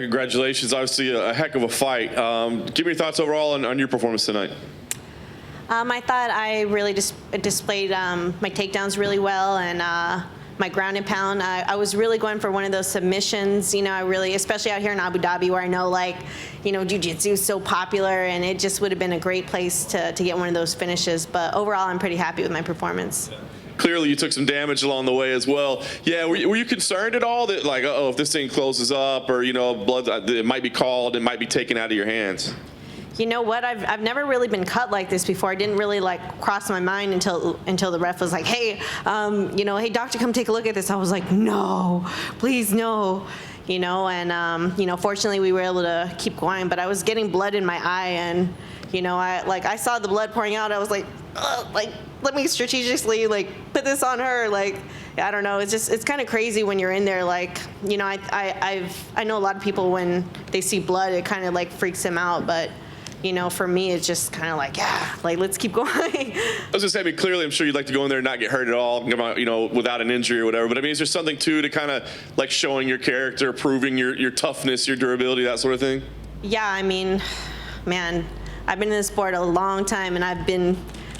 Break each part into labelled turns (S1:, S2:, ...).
S1: Congratulations. Obviously a heck of a fight. Give me your thoughts overall on your performance tonight.
S2: I thought I really displayed my takedowns really well, and my ground and pound. I was really going for one of those submissions. I really, especially out here in Abu Dhabi, where I know, jiu-jitsu is so popular, and it just would have been a great place to get one of those finishes. But overall, I'm pretty happy with my performance.
S1: Clearly, you took some damage along the way as well. Yeah, were you concerned at all that, if this thing closes up, or blood, it might be called, it might be taken out of your hands?
S2: You know what? I've never really been cut like this before. I didn't really cross my mind until the ref was like, hey, hey, doctor, come take a look at this. I was like, no, please no. And fortunately we were able to keep going, but I was getting blood in my eye, and I saw the blood pouring out. I was like, let me strategically put this on her. I don't know. It's kind of crazy when you're in there. I know a lot of people, when they see blood, it kind of freaks them out, but for me, it's just kind of let's keep going.
S1: I was gonna say, clearly, I'm sure you'd like to go in there and not get hurt at all, without an injury or whatever. But is there something too to kind of showing your character, proving your toughness, your durability, that sort of thing? Yeah,
S2: man, I've been in this sport a long time, and I've been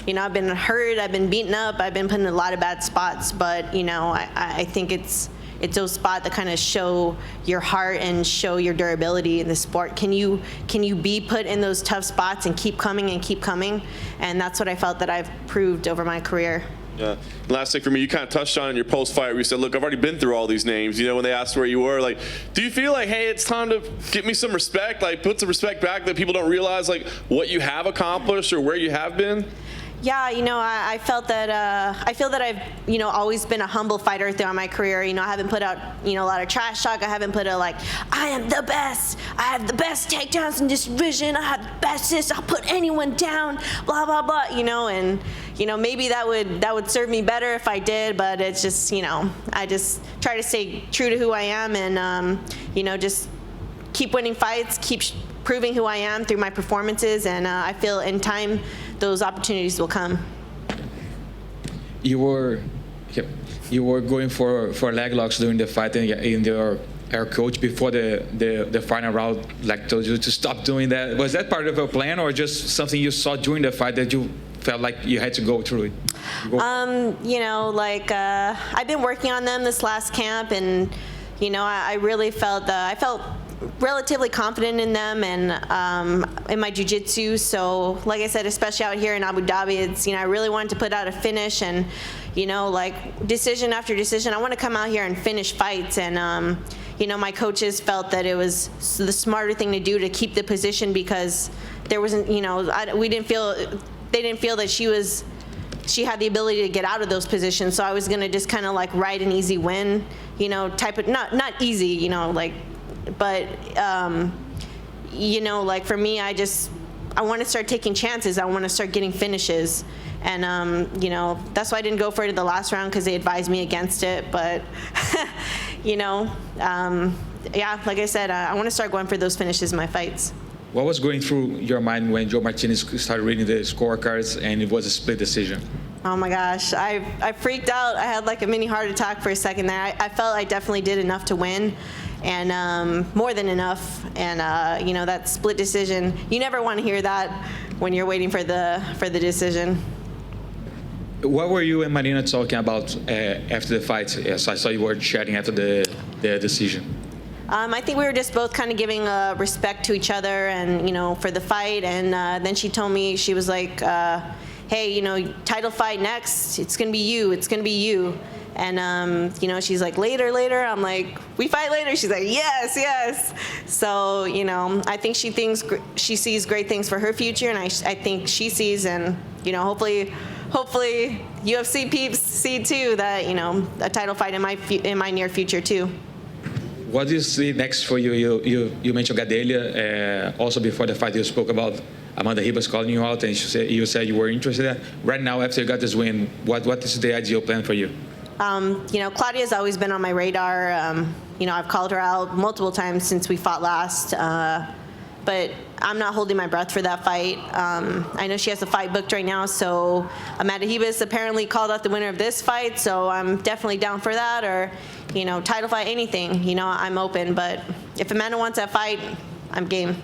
S2: hurt, I've been beaten up, I've been put in a lot of bad spots. But I think it's those spots that kind of show your heart and show your durability in the sport. Can you be put in those tough spots and keep coming and keep coming? And that's what I felt that I've proved over my career.
S1: Yeah. Last thing for me, you kind of touched on in your post-fight where you said, look, I've already been through all these names. When they asked where you were, do you feel hey, it's time to get me some respect, put some respect back, that people don't realize what you have accomplished or where you have been?
S2: Yeah, I felt that I feel that I've always been a humble fighter throughout my career. I haven't put out a lot of trash talk. I haven't put out I am the best. I have the best takedowns in this division. I have the best this. I'll put anyone down. Blah blah blah. And maybe that would serve me better if I did. But it's just I just try to stay true to who I am, and just keep winning fights, keep proving who I am through my performances, and I feel in time those opportunities will come.
S3: You were going for leg locks during the fight, and your coach before the final round told you to stop doing that. Was that part of a plan, or just something you saw during the fight that you felt like you had to go through it?
S2: I've been working on them this last camp, and I really felt relatively confident in them and in my jiu-jitsu. So like I said, especially out here in Abu Dhabi, it's I really wanted to put out a finish, and decision after decision, I want to come out here and finish fights. And my coaches felt that it was the smarter thing to do to keep the position, because there wasn't they didn't feel that she had the ability to get out of those positions. So I was gonna just kind of ride an easy win, type of not easy, but for me, I want to start taking chances. I want to start getting finishes, and that's why I didn't go for it in the last round, because they advised me against it. But yeah, like I said, I want to start going for those finishes in my fights.
S3: What was going through your mind when Joe Martinez started reading the scorecards and it was a split decision?
S2: Oh my gosh, I freaked out. I had a mini heart attack for a second there. I felt I definitely did enough to win, and more than enough. And that split decision, you never want to hear that when you're waiting for the decision.
S3: What were you and Marina talking about after the fight? Yes, I saw you were chatting after the decision.
S2: I think we were just both kind of giving respect to each other, and for the fight. And then she told me, she was like, hey, title fight next, it's gonna be you, it's gonna be you. And she's like, later. I'm like, we fight later. She's like, yes. So I think she sees great things for her future, and I think she sees, and hopefully UFC peeps see too that a title fight in my near future too.
S3: What do you see next for you? You mentioned Gadelha. Also before the fight, you spoke about Amanda Ribas calling you out, and you said you were interested. Right now, after you got this win, what is the ideal plan for you?
S2: Claudia's always been on my radar. I've called her out multiple times since we fought last. But I'm not holding my breath for that fight. I know she has a fight booked right now, so Amanda Ribas apparently called out the winner of this fight, so I'm definitely down for that, or title fight, anything. I'm open, but if Amanda wants that fight, I'm game.